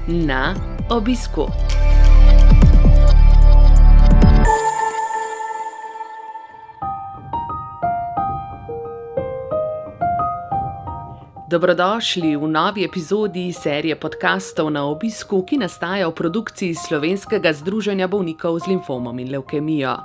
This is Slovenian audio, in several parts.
Na obisku. Dobrodošli v novi epizodi serije podkastov Na obisku, ki nastaja v produkciji Slovenskega združenja bolnikov z limfomom in levkemijo.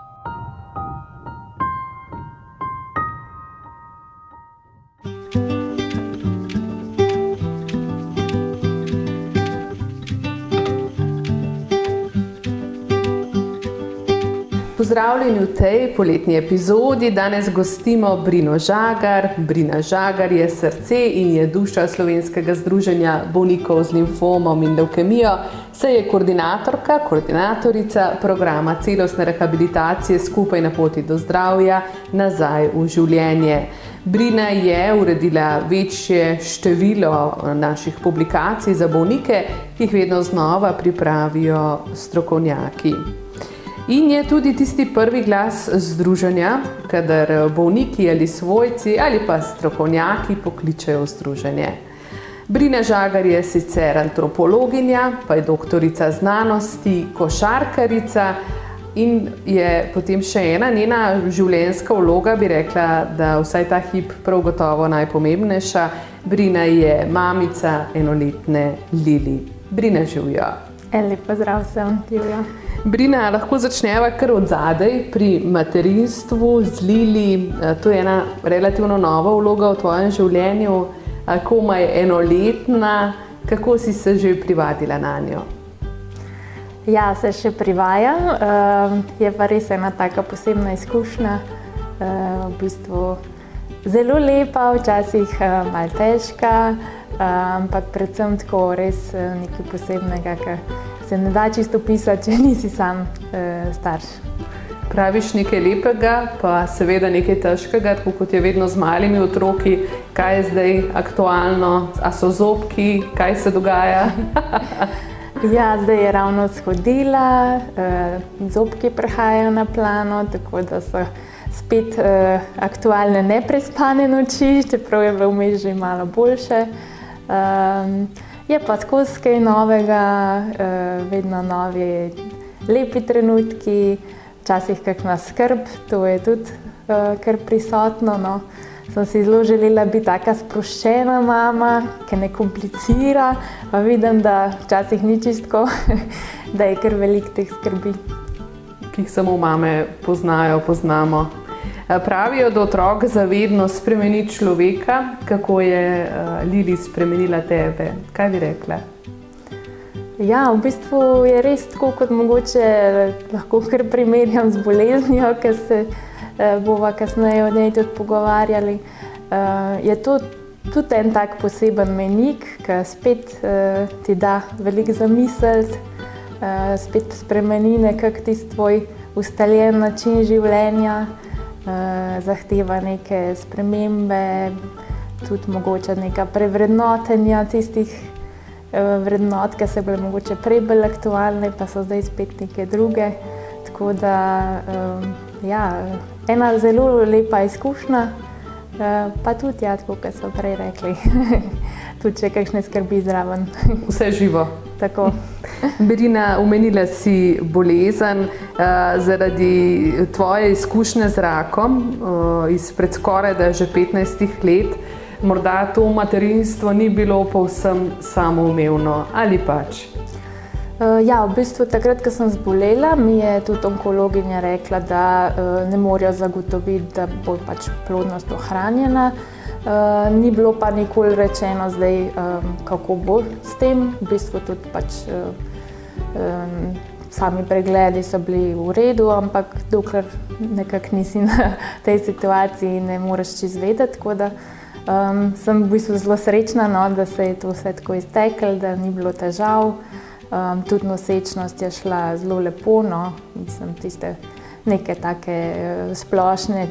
Pozdravljeni v tej poletni epizodi. Danes gostimo Brino Žagar. Brina Žagar je srce in je duša Slovenskega združenja bolnikov z limfomom in levkemijo, saj je koordinatorica programa celostne rehabilitacije Skupaj na poti do zdravja nazaj v življenje. Brina je uredila večje število naših publikacij za bolnike, ki jih vedno znova pripravijo strokovnjaki. In je tudi tisti prvi glas združenja, kadar bolniki ali svojci ali pa strokovnjaki pokličejo v združenje. Brina Žagar je sicer antropologinja, pa je doktorica znanosti, košarkarica in je potem še ena njena življenjska vloga, bi rekla, da vsaj ta hip prav gotovo najpomembnejša. Brina je mamica enoletne Lili. Brina, živijo. Lep pozdrav vsem, Livija. Brina, lahko začneva kar od zadaj pri materinstvu z Lili. To je ena relativno nova vloga v tvojem življenju, komaj enoletna. Kako si se že privadila nanjo? Ja, se še privajam. Je pa res ena taka posebna izkušnja. V bistvu zelo lepa, včasih malo težka, ampak predvsem tako res nekaj posebnega, kar se ne da čisto pisati, če nisi sam starš. Praviš nekaj lepega, pa seveda nekaj težkega, tako kot je vedno z malimi otroki. Kaj je zdaj aktualno? A so zobki? Kaj se dogaja? Ja, zdaj je ravno shodila, zobki prihajajo na plano, tako da so spet aktualne neprespane noči, čeprav je bilo vmes že malo boljše. Je pa skozi kaj novega, vedno novi lepi trenutki, včasih kakšna skrb, to je tudi kar prisotno. No. Sem si zelo želela biti taka sproščena mama, ki ne komplicira, pa vidim, da včasih ni čistko, da je kar veliko teh skrbi. Ki jih samo mame poznamo. Pravijo, da otrok zavedno spremeni človeka. Kako je Lili spremenila tebe? Kaj bi rekla? Ja, v bistvu je res tako, kot mogoče lahko kar primerjam z boleznijo, ki se bova kasneje o njej tudi pogovarjali. Je to tudi en tak poseben mejnik, ki spet ti da veliko zamisliti, spet spremeni nekako tisti tvoj ustaljen način življenja, zahteva neke spremembe, tudi mogoče neka prevrednotenja tistih vrednot, ki so bile mogoče prej bolj aktualne, pa so zdaj spet neke druge. Tako da, ja, ena zelo lepa izkušnja, pa tudi, ja, tako, kot so prej rekli, tudi če kakšne skrbi zraven. Vse živo. Tako. Brina, omenila si bolezen zaradi tvoje izkušnje z rakom izpred skoraj da že 15 let. Morda to materinstvo ni bilo povsem samoumevno, ali pač? Ja, v bistvu takrat, ko sem zbolela, mi je tudi onkologinja rekla, da ne morejo zagotoviti, da bo pač plodnost ohranjena. Ni bilo pa nikoli rečeno zdaj, kako bo s tem. V bistvu tudi pač sami pregledi so bili v redu, ampak dokler nekako nisi na tej situaciji, ne moreš čisto vedeti. Tako da sem v bistvu zelo srečna, no, da se je to vse tako izteklo, da ni bilo težav. Tudi nosečnost je šla zelo lepo, no. Mislim, tiste neke take splošne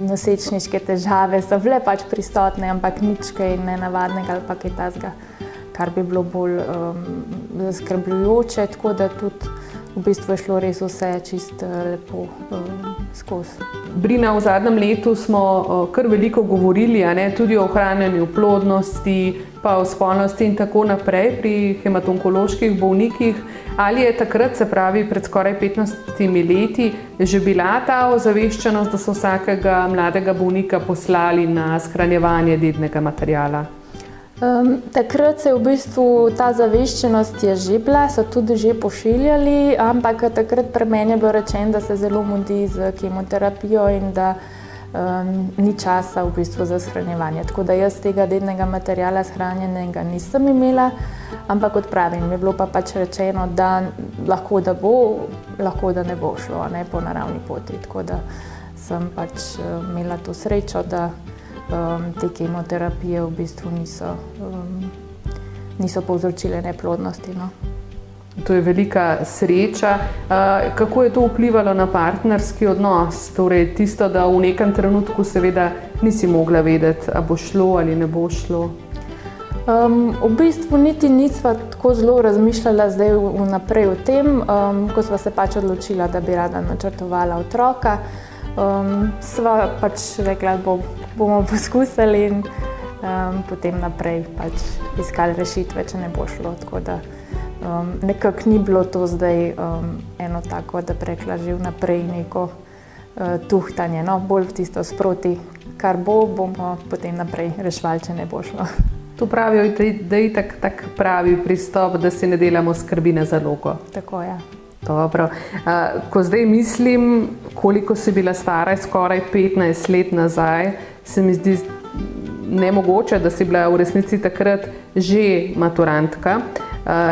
nosečniške težave so bile pač prisotne, ampak nič kaj nenavadnega ali pa kaj takega, kar bi bilo bolj zaskrbljujoče, tako da tudi v bistvu je šlo res vse čisto lepo skozi. Brina, v zadnjem letu smo kar veliko govorili, tudi o ohranjanju plodnosti, pa o spolnosti in tako naprej pri hematonkoloških bolnikih. Ali je takrat, se pravi pred skoraj 15 leti, že bila ta ozaveščenost, da so vsakega mladega bolnika poslali na shranjevanje dednega materiala? Takrat se je v bistvu ta zaveščenost je že bila, so tudi že pošiljali, ampak takrat pri meni je bilo rečeno, da se zelo mudi z kemoterapijo in da ni časa v bistvu za shranjevanje. Tako da jaz tega dednega materiala shranjenega nisem imela, ampak kot pravim, je bilo pa pač rečeno, da lahko da bo, lahko da ne bo šlo, po naravni poti. Tako da sem pač imela to srečo, da te kemoterapije v bistvu niso povzročile neplodnosti. To je velika sreča. Kako je to vplivalo na partnerski odnos? Torej tisto, da v nekem trenutku seveda nisi mogla vedeti, a bo šlo ali ne bo šlo? V bistvu niti nisva tako zelo razmišljala zdaj vnaprej o tem, ko sva se pač odločila, da bi rada načrtovala otroka. Sva pač rekla, bomo poskusili in potem naprej pač iskali rešitve, če ne bo šlo. Tako da nekako ni bilo to zdaj eno tako, da bi rekla že vnaprej neko tuhtanje, bolj tisto sproti, kar bomo potem naprej reševali, če ne bo šlo. To pravijo, da je tak pravi pristop, da si ne delamo skrbi na zalogo. Tako je. Dobro. Ko zdaj mislim, koliko si bila stara, skoraj 15 let nazaj, se mi zdi nemogoče, da si bila v resnici takrat že maturantka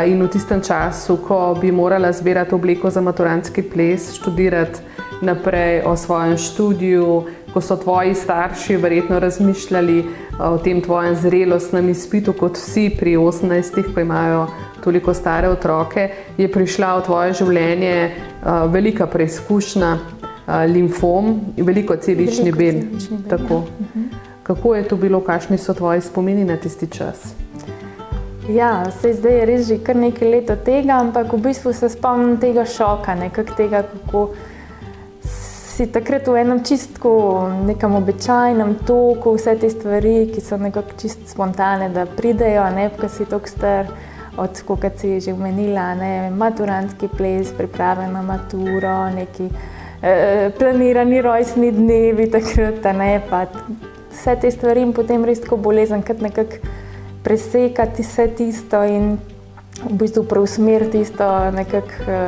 in v tistem času, ko bi morala zbirati obleko za maturantski ples, študirati naprej o svojem študiju, ko so tvoji starši verjetno razmišljali o tem tvojem zrelostnem izpitu, kot vsi pri 18, ko imajo toliko stare otroke, je prišla v tvoje življenje velika preizkušnja, limfom in veliko celični bel. Tako. Kako je to bilo, kakšni so tvoji spomini na tisti čas? Ja, zdaj je res že kar nekaj let od tega, ampak v bistvu se spomnim tega šoka, tega, kako si takrat v enem čistku, nekem običajnem toku, vse te stvari, ki so nekako čist spontane, da pridejo, ko si toliko star, od kot si že omenila, maturantski ples, priprave na maturo, neki planirani rojstni dnevi takrat, pa vse te stvari in potem res tako bolezen, kot nekako presekati vse tisto in v bistvu preusmeriti tisto nekako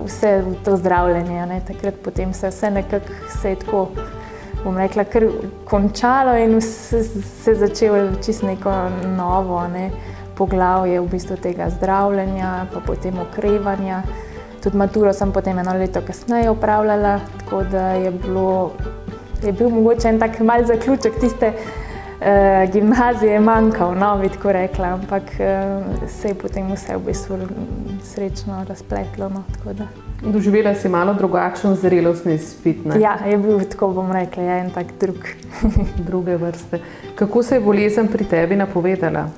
vse v to zdravljenje. Takrat potem se vse nekako se je tako, bom rekla, kar končalo in se začelo čisto neko novo poglavje v bistvu tega zdravljenja, pa potem okrevanja. Tudi maturo sem potem eno leto kasneje opravljala, tako da je bil mogoče en tak mal zaključek tiste gimnazije manjkal, bi tako rekla, ampak se je potem vse v bistvu srečno razpletlo. Doživela si malo drugačen zrelostni izpit, ne? Ja, je bil tako, bom rekla, en tak druge vrste. Kako se je bolezen pri tebi napovedala?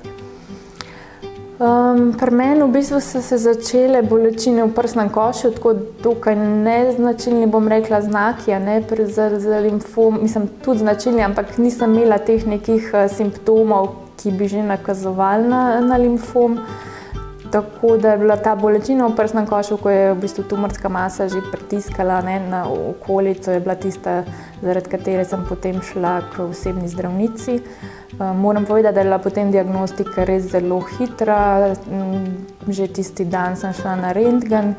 Pri meni v bistvu so se začele bolečine v prsnem košu, tako dokaj neznačilni, bom rekla, znaki, za limfom, mislim, tudi značilni, ampak nisem imela teh nekih simptomov, ki bi že nakazovali na limfom. Tako da je bila ta bolečina v prsnem košu, ko je v bistvu tumorska masa že pritiskala na okolico, je bila tista, zaradi katere sem potem šla k osebni zdravnici. Moram povedati, da je bila potem diagnostika res zelo hitra. Že tisti dan sem šla na rentgen,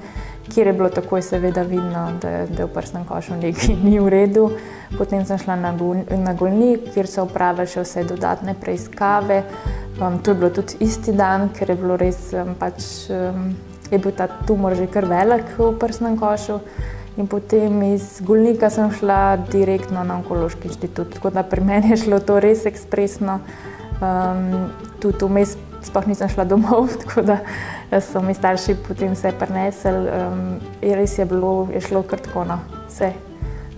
kjer je bilo takoj seveda vidno, da je v prsnem košu nekaj ni v redu. Potem sem šla na Golnik, kjer so opravili še vse dodatne preiskave. To je bilo tudi isti dan, ker je bilo res je bil ta tumor že kar velik v prsnem košu. In potem iz Golnika sem šla direktno na Onkološki inštitut, tako da pri meni je šlo to res ekspresno. Tudi vmes sploh nisem šla domov, tako da so mi starši potem vse prinesli. Res je šlo kar tako, vse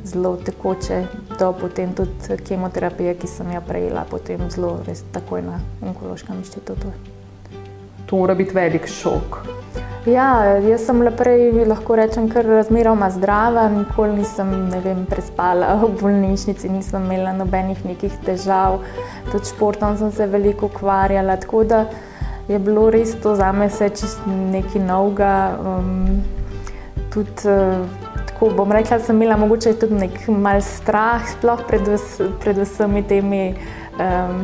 zelo tekoče, do potem tudi kemoterapije, ki sem jo prejela, potem zelo res takoj na Onkološkem inštitutu. To mora biti velik šok. Ja, jaz sem prej, lahko rečem, kar razmeroma zdrava, nikoli nisem, prespala v bolnišnici, nisem imela nobenih nekih težav, tudi športom sem se veliko ukvarjala, tako da je bilo res to zame vse čisto nekaj novega. Tudi tako bom rekla, da sem imela mogoče tudi nek mal strah, sploh pred vsemi temi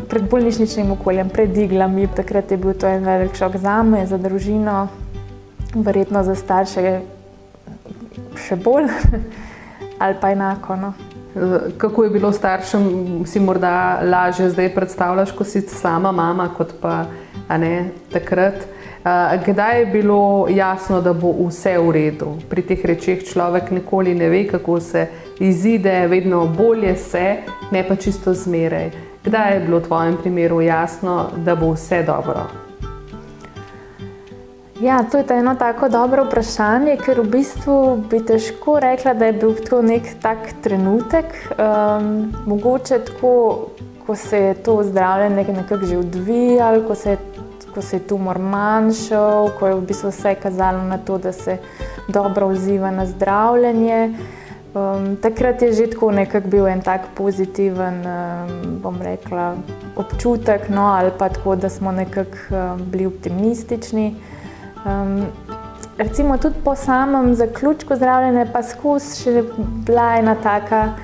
pred bolnišničnim okoljem, pred iglami. Takrat je bil to en velik šok zame, za družino. Verjetno za starše še bolj ali pa enako. No. Kako je bilo staršem, si morda lažje zdaj predstavljaš, ko si sama mama, kot pa takrat? Kdaj je bilo jasno, da bo vse v redu? Pri teh rečeh človek nikoli ne ve, kako se izide, vedno bolje se, ne pa čisto zmeraj. Kdaj je bilo v tvojem primeru jasno, da bo vse dobro? Ja, to je eno tako dobro vprašanje, ker v bistvu bi težko rekla, da je bil to nek tak trenutek. Mogoče tako, ko se je to zdravljenje nekako že odvijalo, ko se je tumor manjšal, ko je v bistvu vse kazalo na to, da se dobro odziva na zdravljenje. Takrat je že tako nekako bil en tak pozitiven, bom rekla, občutek, no, ali pa tako, da smo nekako bili optimistični. Recimo tudi po samem zaključku zdravljenja pa skozi še bila ena taka,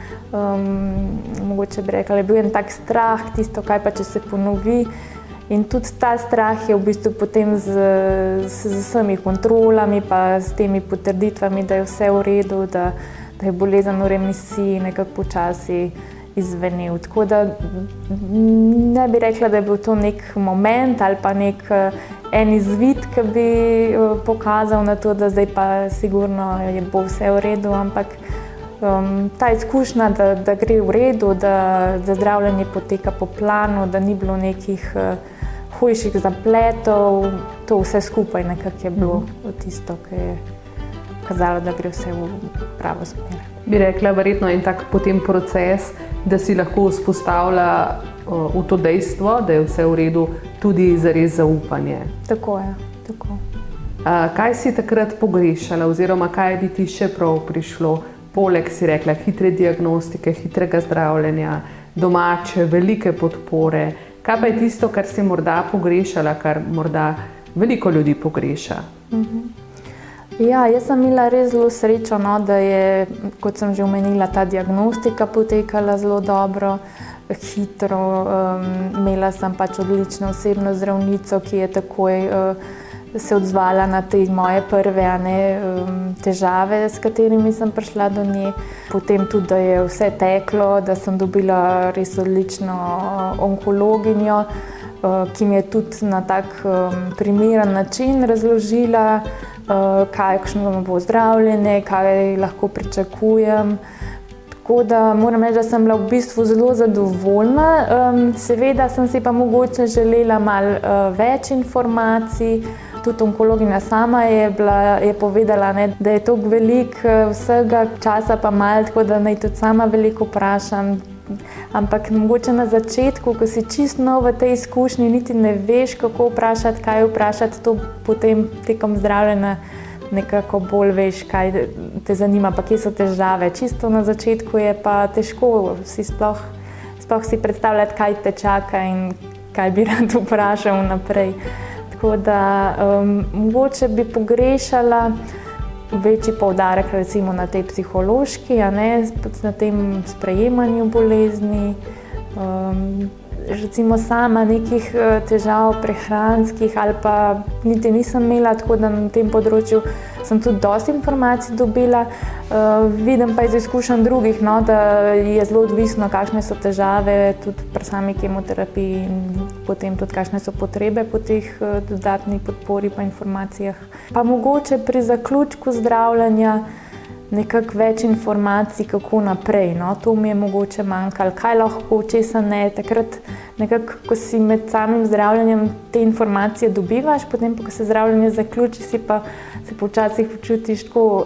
mogoče bi rekla, je bil en tak strah, tisto, kaj pa če se ponovi. In tudi ta strah je v bistvu potem z vsemi kontrolami pa s temi potrditvami, da je vse v redu, da je bolezen v remisiji nekako počasi izvenel. Tako da ne bi rekla, da je bil to nek moment ali pa nek en izvid, ki bi pokazal na to, da zdaj pa sigurno bo vse v redu, ampak ta izkušnja, da gre v redu, da zdravljenje poteka po planu, da ni bilo nekih hujših zapletov, to vse skupaj nekako je bilo tisto, ki je kazalo, da gre vse v pravo smer. Bi rekla, verjetno en tak potem proces, da si lahko vzpostavlja v to dejstvo, da je vse v redu, tudi zares zaupanje. Tako je, tako. Kaj si takrat pogrešala oziroma kaj bi ti še prav prišlo? Poleg, si rekla, hitre diagnostike, hitrega zdravljenja, domače, velike podpore. Kaj pa je tisto, kar si morda pogrešala, kar morda veliko ljudi pogreša? Ja, jaz sem imela res zelo srečo, no, da je, kot sem že omenila, ta diagnostika potekala zelo dobro, hitro. Imela sem pač odlično osebno zdravnico, ki je takoj se odzvala na te moje prve težave, s katerimi sem prišla do nje. Potem tudi, da je vse teklo, da sem dobila res odlično onkologinjo, ki mi je tudi na tak primeren način razložila, kakšno bo zdravljenje, kaj lahko pričakujem. Tako da moram reči, da sem bila v bistvu zelo zadovoljna. Seveda sem si pa mogoče želela malo več informacij. Tudi onkologinja sama je povedala, da je toliko veliko vsega časa pa malo, tako da naj tudi sama veliko vprašam. Ampak mogoče na začetku, ko si čisto nov v tej izkušnji, niti ne veš, kako vprašati, kaj vprašati, to potem tekom zdravljenja nekako bolj veš, kaj te zanima, pa kje so težave. Čisto na začetku je pa težko si sploh si predstavljati, kaj te čaka in kaj bi rad vprašal naprej. Tako da mogoče bi pogrešala večji poudarek recimo na tej psihološki, na tem sprejemanju bolezni. Recimo sama nekih težav prehranskih ali pa niti nisem imela, tako da na tem področju sem tudi dosti informacij dobila. Vidim pa iz izkušenj drugih, da je zelo odvisno, kakšne so težave tudi pri sami kemoterapiji in potem tudi kakšne so potrebe po teh dodatni podpori pa informacijah. Pa mogoče pri zaključku zdravljenja nekako več informacij, kako naprej. To mi je mogoče manjkalo, kaj lahko, česa ne. Takrat nekako, ko si med samim zdravljenjem te informacije dobivaš, potem pa, ko se zdravljenje zaključi, se počasih počutiš tako,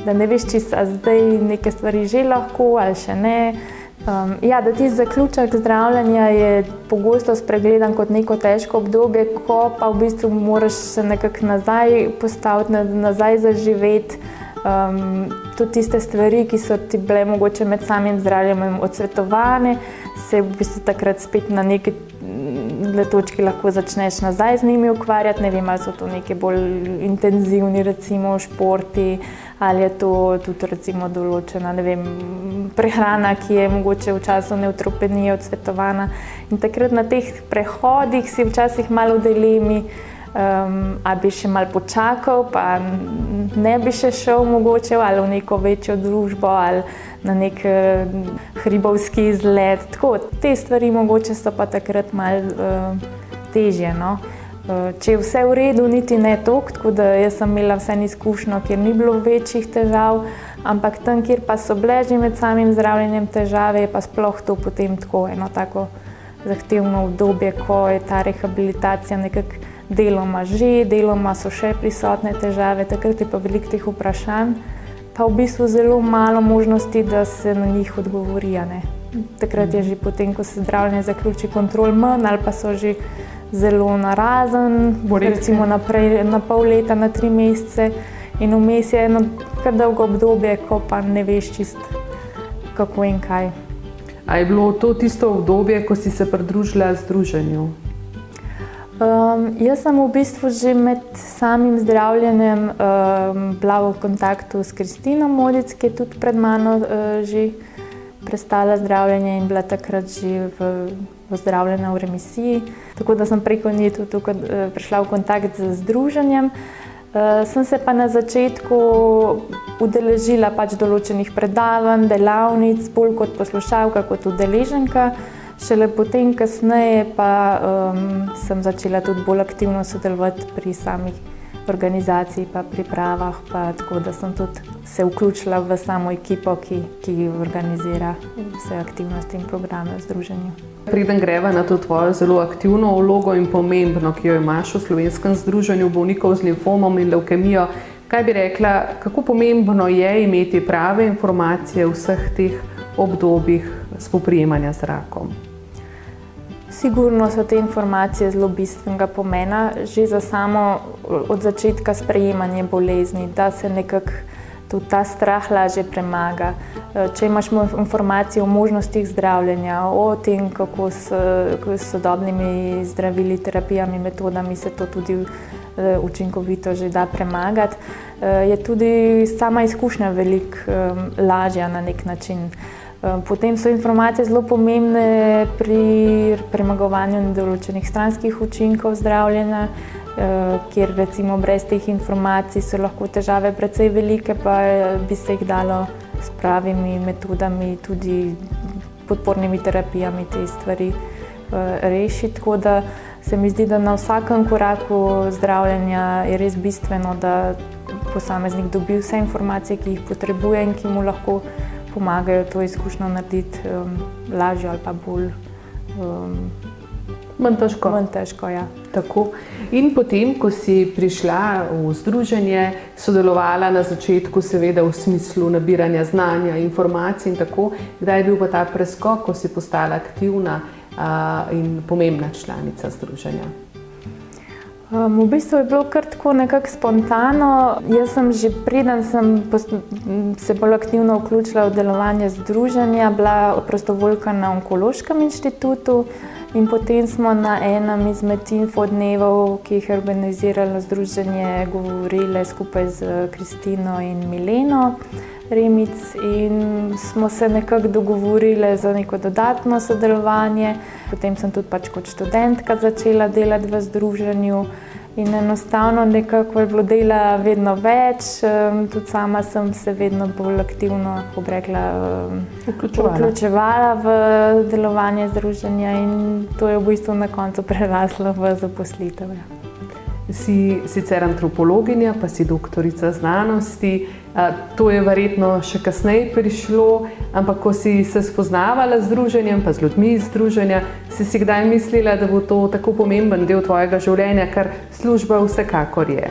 da ne veš čisto, a zdaj neke stvari že lahko ali še ne. Ja, da ti zaključek zdravljenja je pogosto spregledan kot neko težko obdobje, ko pa v bistvu moraš se nekako nazaj postaviti, nazaj zaživeti. Tudi tiste stvari, ki so ti bile mogoče med samim zdravljenjem odsvetovane, se v bistvu takrat spet na neki točki lahko začneš nazaj z njimi ukvarjati. Ne vem, ali so to neke bolj intenzivni recimo športi, ali je to tudi recimo določena, ne vem, prehrana, ki je mogoče v času nevtropenije odsvetovana. In takrat na teh prehodih si včasih malo v dilemi, ali bi še malo počakal, pa ne bi še šel mogoče ali v neko večjo družbo ali na nek hribovski izlet. Tako, te stvari mogoče so pa takrat malo težje, no. Če je vse v redu, niti ne toliko, tako da jaz sem imela vseeno izkušnjo, kjer ni bilo večjih težav, ampak tam, kjer pa so bile že med samim zdravljenjem težave, je pa sploh to potem tako eno tako zahtevno obdobje, ko je ta rehabilitacija nekako deloma že, deloma so še prisotne težave, takrat je pa veliko teh vprašanj, pa v bistvu zelo malo možnosti, da se na njih odgovori, ne. Takrat je že potem, ko se zdravljenje zaključi, kontrol manj ali pa so že zelo narazen, recimo naprej na pol leta, na 3 mesece, in vmes je eno kar dolgo obdobje, ko pa ne veš čist kako in kaj. A je bilo to tisto obdobje, ko si se pridružila združenju? Jaz sem v bistvu že med samim zdravljenjem bila v kontaktu s Kristino Modic, ki je tudi pred mano že prestala zdravljenje in bila takrat že zdravljena v remisiji. Tako da sem preko nje tudi prišla v kontakt z združenjem. Sem se pa na začetku udeležila pač določenih predavanj, delavnic, bolj kot poslušalka, kot udeleženka. Šele potem kasneje pa sem začela tudi bolj aktivno sodelovati pri samih organizaciji pa pripravah, pa tako da sem tudi se vključila v samo ekipo, ki organizira vse aktivnosti in programe v združenju. Preden greva na to tvojo zelo aktivno vlogo in pomembno, ki jo imaš v Slovenskem združenju bolnikov z limfomom in levkemijo, kaj bi rekla, kako pomembno je imeti prave informacije v vseh teh obdobjih spoprijemanja z rakom? Sigurno so te informacije zelo bistvenega pomena, že za samo od začetka sprejemanje bolezni, da se nekako tudi ta strah lažje premaga. Če imaš informacije o možnostih zdravljenja, o tem, kako s sodobnimi zdravili, terapijami, metodami se to tudi učinkovito že da premagati, je tudi sama izkušnja veliko lažja na nek način. Potem so informacije zelo pomembne pri premagovanju določenih stranskih učinkov zdravljenja, kjer recimo brez teh informacij so lahko težave precej velike, pa bi se jih dalo s pravimi metodami, tudi podpornimi terapijami te stvari rešiti. Tako da se mi zdi, da na vsakem koraku zdravljenja je res bistveno, da posameznik dobi vse informacije, ki jih potrebuje in ki mu lahko pomagajo to izkušnjo narediti lažjo ali pa bolj manj težko. Manj težko, ja. Tako. In potem, ko si prišla v združenje, sodelovala na začetku seveda v smislu nabiranja znanja, informacij in tako, kdaj je bil pa ta preskok, ko si postala aktivna in pomembna članica združenja? V bistvu je bilo kar tako nekako spontano. Jaz sem že preden sem se bolj aktivno vključila v delovanje združenja, bila prostovoljka na Onkološkem inštitutu in potem smo na enem izmed infodnevov, ki jih je organiziralo združenje, govorile skupaj z Kristino in Mileno Remic in smo se nekako dogovorile za neko dodatno sodelovanje. Potem sem tudi pač kot študentka začela delati v združenju in enostavno nekako je bilo dela vedno več. Tudi sama sem se vedno bolj aktivno, kako bi rekla, vključevala v delovanje združenja in to je v bistvu na koncu preraslo v zaposlitev. Si sicer antropologinja, pa si doktorica znanosti. To je verjetno še kasneje prišlo, ampak ko si se spoznavala z združenjem, pa z ljudmi iz združenja, si kdaj mislila, da bo to tako pomemben del tvojega življenja, kar služba vsekakor je?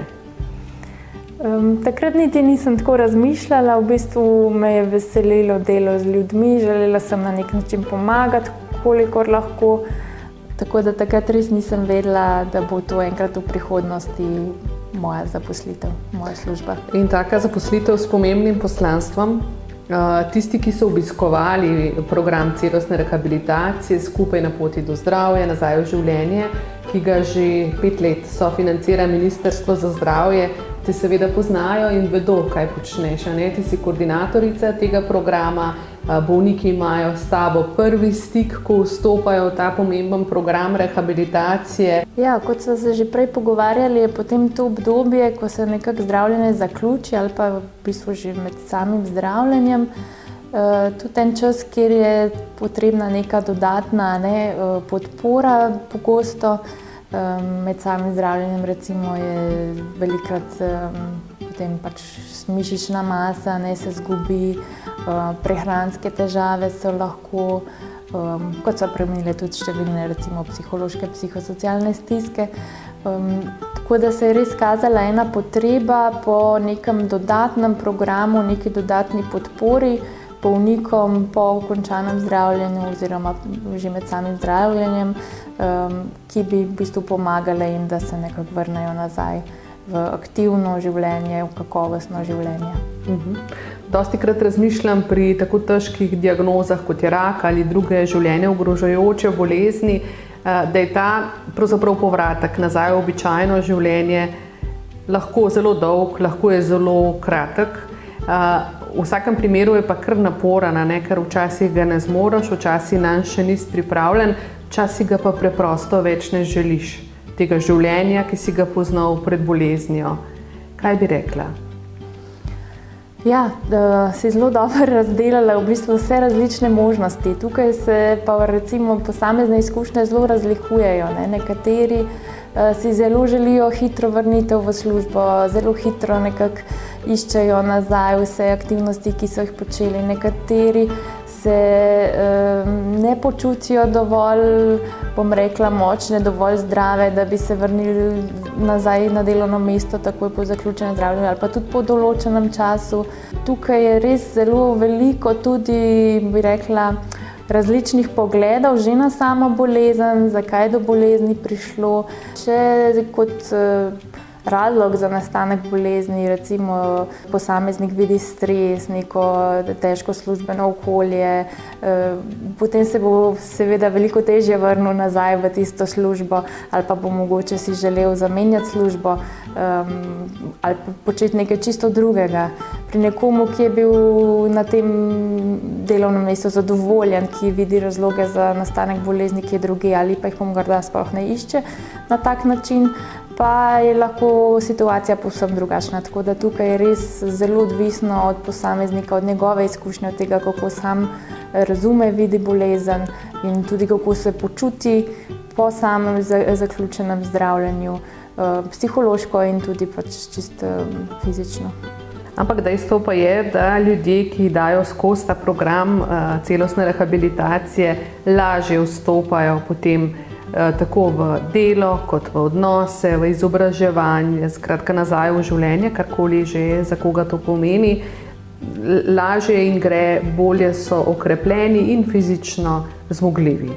Takrat niti nisem tako razmišljala, v bistvu me je veselilo delo z ljudmi, želela sem na nek način pomagati, kolikor lahko. Tako da takrat res nisem vedela, da bo to enkrat v prihodnosti moja zaposlitev, moja služba. In taka zaposlitev s pomembnim poslanstvom. Tisti, ki so obiskovali program celostne rehabilitacije Skupaj na poti do zdravja, nazaj v življenje, ki ga že 5 let sofinancira Ministrstvo za zdravje, te seveda poznajo in vedo, kaj počneš. Ti si koordinatorica tega programa, bolniki imajo s tabo prvi stik, ko vstopajo v ta pomemben program rehabilitacije. Ja, kot smo se že prej pogovarjali, je potem to obdobje, ko se nekako zdravljenje zaključi ali pa v bistvu že med samim zdravljenjem, tudi en čas, kjer je potrebna neka dodatna podpora pogosto. Med samim zdravljenjem recimo je velikrat potem pač mišična masa se zgubi, prehranske težave so lahko, kot so premenile tudi številne recimo psihološke, psihosocialne stiske. Tako da se je res kazala ena potreba po nekem dodatnem programu, neki dodatni podpori bolnikom po končanem zdravljenju oziroma že med samim zdravljenjem, ki bi v bistvu pomagale jim, da se nekako vrnejo nazaj v aktivno življenje, v kakovostno življenje. Dostikrat razmišljam pri tako težkih diagnozah, kot je rak ali druge življenje ogrožajoče bolezni, da je ta pravzaprav povratek nazaj v običajno življenje lahko zelo dolg, lahko je zelo kratek. V vsakem primeru je pa kar naporen, ker včasih ga ne zmoreš, včasih nanj še nisi pripravljen, včasih ga pa preprosto več ne želiš, tega življenja, ki si ga poznal pred boleznijo. Kaj bi rekla? Ja, si zelo dobro razdelala v bistvu vse različne možnosti. Tukaj se pa recimo posamezne izkušnje zelo razlikujejo. Nekateri si zelo želijo hitro vrnitev v službo, zelo hitro nekako iščejo nazaj vse aktivnosti, ki so jih počeli. Nekateri se ne počutijo dovolj, bom rekla, močne, dovolj zdrave, da bi se vrnili nazaj na delovno mesto takoj po zaključenem zdravljenju ali pa tudi po določenem času. Tukaj je res zelo veliko tudi, bi rekla, različnih pogledov že na samo bolezen, zakaj je do bolezni prišlo. Če kot razlog za nastanek bolezni recimo posameznik vidi stres, neko težko službeno okolje, potem se bo seveda veliko težje vrnil nazaj v tisto službo ali pa bo mogoče si želel zamenjati službo ali početi nekaj čisto drugega. Pri nekomu, ki je bil na tem delovnem mestu zadovoljen, ki vidi razloge za nastanek bolezni, ki je drugi ali pa jih morda sploh ne išče na tak način, pa je lahko situacija povsem drugačna. Tako da tukaj je res zelo odvisno od posameznika, od njegove izkušnje, od tega, kako sam razume, vidi bolezen in tudi kako se počuti po samem zaključenem zdravljenju, psihološko in tudi pač čisto fizično. Ampak dejstvo pa je, da ljudje, ki dajo skozi ta program celostne rehabilitacije, lažje vstopajo potem tako v delo, kot v odnose, v izobraževanje, skratka nazaj v življenje, karkoli že za koga to pomeni. Lažje jim gre, bolje so okrepljeni in fizično zmogljivi.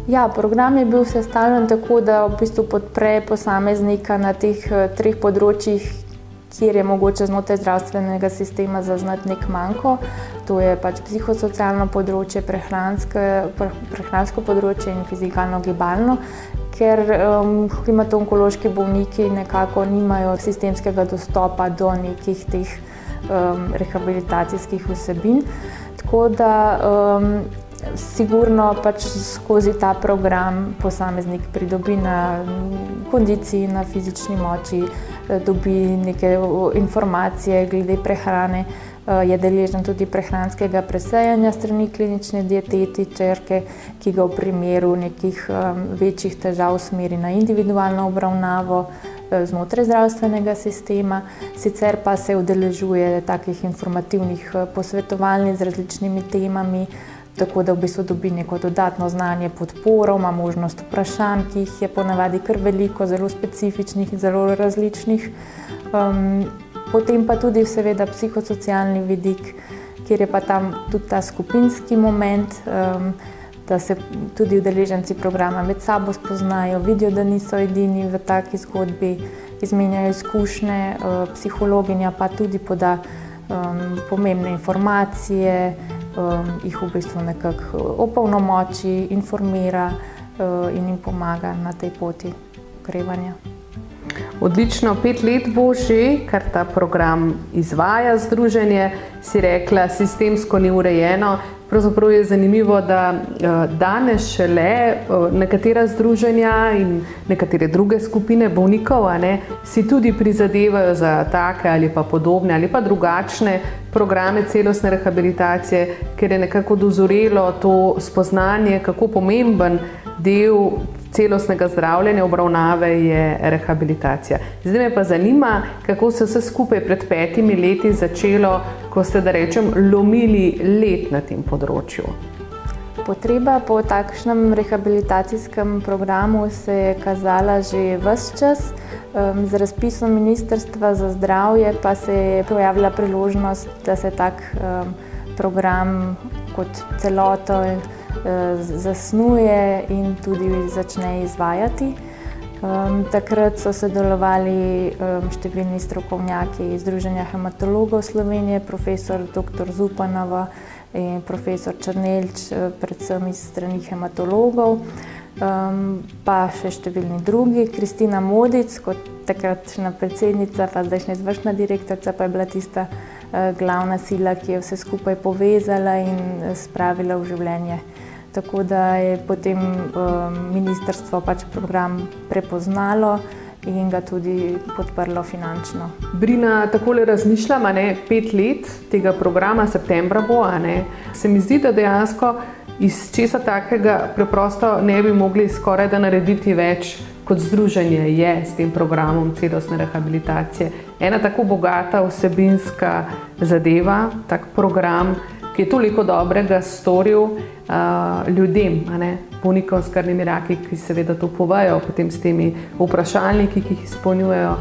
Ja, program je bil sestavljen tako, da v bistvu podpre posameznika na teh 3 področjih, kjer je mogoče znotraj zdravstvenega sistema zaznati nek manko. To je pač psihosocialno področje, prehransko področje in fizikalno-gibalno, ker hematoonkološki bolniki nekako nimajo sistemskega dostopa do nekih teh rehabilitacijskih vsebin. Tako da sigurno pač skozi ta program posameznik pridobi na kondiciji, na fizični moči, dobi neke informacije glede prehrane, je deležen tudi prehranskega presejanja strani klinične dietetičarke, ki ga v primeru nekih večjih težav usmeri na individualno obravnavo znotraj zdravstvenega sistema. Sicer pa se udeležuje takih informativnih posvetovanj z različnimi temami, tako da v bistvu dobi neko dodatno znanje, podporo, ima možnost vprašanj, ki jih je ponavadi kar veliko, zelo specifičnih in zelo različnih. Potem pa tudi seveda psihosocialni vidik, kjer je pa tam tudi ta skupinski moment, da se tudi udeleženci programa med sabo spoznajo, vidijo, da niso edini v taki zgodbi, izmenjajo izkušnje, psihologinja pa tudi poda pomembne informacije, jih v bistvu nekako opolnomoči, informira in jim pomaga na tej poti okrevanja. Odlično, 5 let bo že, kar ta program izvaja združenje, si rekla, sistemsko ni urejeno. Pravzaprav je zanimivo, da danes šele nekatera združenja in nekatere druge skupine bolnikov si tudi prizadevajo za take ali pa podobne ali pa drugačne programe celostne rehabilitacije, ker je nekako dozorelo to spoznanje, kako pomemben del celostnega zdravljenja, obravnave je rehabilitacija. Zdaj me pa zanima, kako se vse skupaj pred 5 leti začelo, ko ste, da rečem, lomili led na tem področju. Potreba po takšnem rehabilitacijskem programu se je kazala že ves čas. Z razpisom Ministrstva za zdravje pa se je pojavila priložnost, da se tak program kot celoto zasnuje in tudi začne izvajati. Takrat so sodelovali številni strokovnjaki iz Združenja hematologov Slovenije, profesor dr. Zupanova in profesor Črnelč, predvsem iz strani hematologov, pa še številni drugi. Kristina Modic, kot takratna predsednica, pa zdajšnja izvršna direktorica, pa je bila tista glavna sila, ki je vse skupaj povezala in spravila v življenje. Tako da je potem ministrstvo program prepoznalo in ga tudi podprlo finančno. Brina, takole razmišljam, 5 let tega programa, septembra bo, se mi zdi, da dejansko iz česa takega preprosto ne bi mogli skoraj da narediti več, kot združenje je s tem programom celostne rehabilitacije. Ena tako bogata vsebinska zadeva, tak program, ki je toliko dobrega storil ljudem, bolnikom s krvnimi raki, ki seveda to povejo potem s temi vprašalniki, ki jih izpolnjujejo.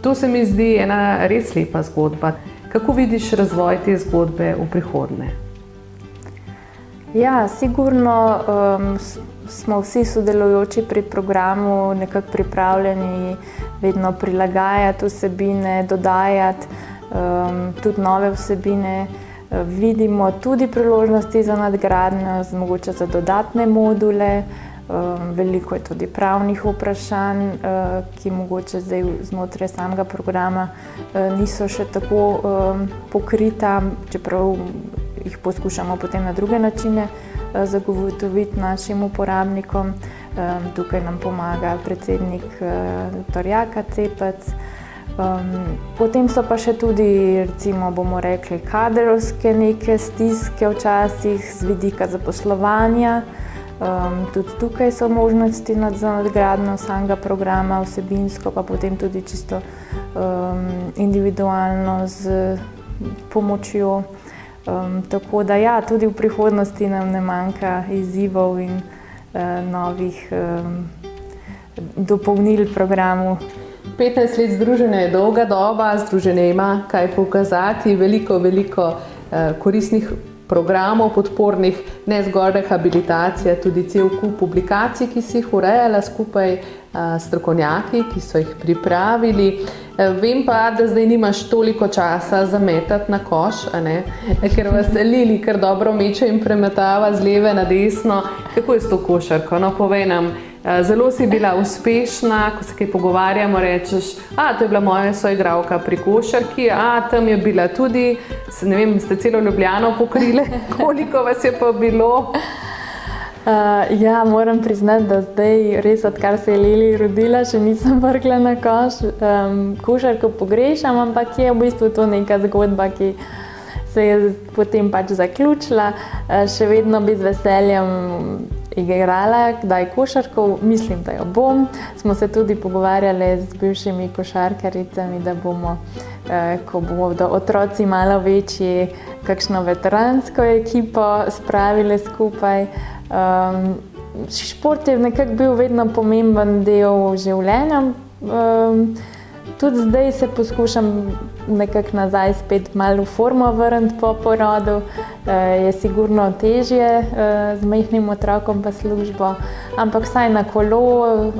To se mi zdi ena res lepa zgodba. Kako vidiš razvoj te zgodbe v prihodnje? Ja, sigurno smo vsi sodelujoči pri programu nekako pripravljeni vedno prilagajati vsebine, dodajati tudi nove vsebine. Vidimo tudi priložnosti za nadgradnjo, mogoče za dodatne module. Veliko je tudi pravnih vprašanj, ki mogoče zdaj znotraj samega programa niso še tako pokrita, čeprav jih poskušamo potem na druge načine zagotoviti našim uporabnikom. Tukaj nam pomaga predsednik dr. Jaka Cepec. Potem so pa še tudi, recimo bomo rekli, kadrovske neke stiske včasih z vidika zaposlovanja. Tudi tukaj so možnosti za nadgradnjo samega programa, vsebinsko pa potem tudi čisto individualno z pomočjo. Tako da ja, tudi v prihodnosti nam ne manjka izzivov in novih dopolnil programu. 15 let združenja je dolga doba, združenje ima kaj pokazati, veliko koristnih programov podpornih, ne zgolj rehabilitacija, tudi cel kup publikacij, ki si jih urejala skupaj strokovnjaki, ki so jih pripravili. Vem pa, da zdaj nimaš toliko časa za metati na koš, ker vas Lili kar dobro meče in premetava z leve na desno. Kako je s to košarko? No, povej nam. Zelo si bila uspešna, ko se kaj pogovarjamo, rečeš, to je bila moja soigralka pri košarki, tam je bila tudi, ne vem, ste celo Ljubljano pokrile, koliko vas je pa bilo? Ja, moram priznati, da zdaj res, odkar se je Lili rodila, še nisem vrgla na koš. Košarko pogrešam, ampak je v bistvu to neka zgodba, ki se je potem zaključila. Še vedno bi z veseljem igrala, kdaj košarko, mislim, da jo bom. Smo se tudi pogovarjali z bivšimi košarkaricami, da bomo ko bodo otroci malo večji, kakšno veteransko ekipo spravili skupaj. Šport je nekako bil vedno pomemben del življenja. Tudi zdaj se poskušam nekako nazaj spet malo v formo vrniti po porodu. Je sigurno težje z majhnim otrokom pa službo, ampak vsaj na kolo,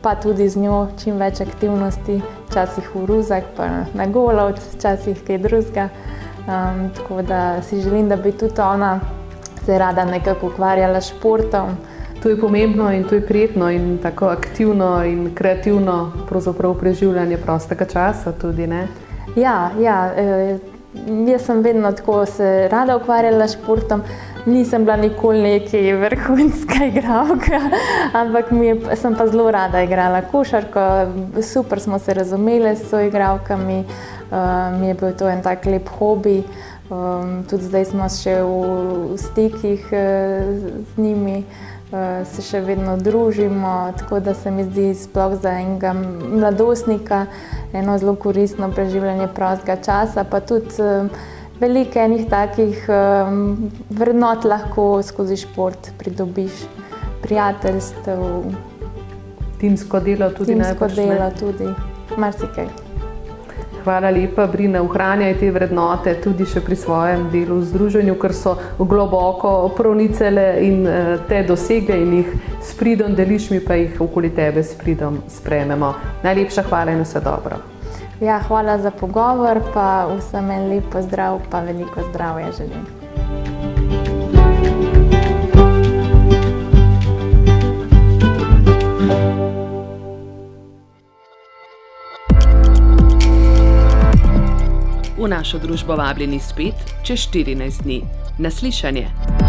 pa tudi z njo čim več aktivnosti, včasih v Ruzak, pa na Golovec, včasih kaj drugega. Tako da si želim, da bi tudi ona se rada nekako ukvarjala s športom. To je pomembno in to je prijetno in tako aktivno in kreativno pravzaprav preživljanje prostega časa tudi, ne? Ja, jaz sem vedno tako se rada ukvarjala s športom. Nisem bila nikoli neki vrhunska igralka, ampak sem pa zelo rada igrala košarko. Super smo se razumeli s soigralkami, mi je bil to en tak lep hobi. Tudi zdaj smo še v stikih z njimi, se še vedno družimo, tako da se mi zdi sploh za enega mladostnika eno zelo koristno preživljanje prostega časa, pa tudi veliko enih takih vrednot lahko skozi šport pridobiš, prijateljstev. Timsko delo tudi najbrž, ne? Timsko delo tudi, marsikaj. Hvala lepa, Brina, ohranjaj te vrednote tudi še pri svojem delu v združenju, ker so globoko pronicele in te dosegle in jih s pridom deliš, mi pa jih okoli tebe s pridom sprejmemo. Najlepša hvala in vse dobro. Ja, hvala za pogovor, pa vsem en lep pozdrav, pa veliko zdravja želim. V našo družbo vabljeni spet čez 14 dni. Na slišanje!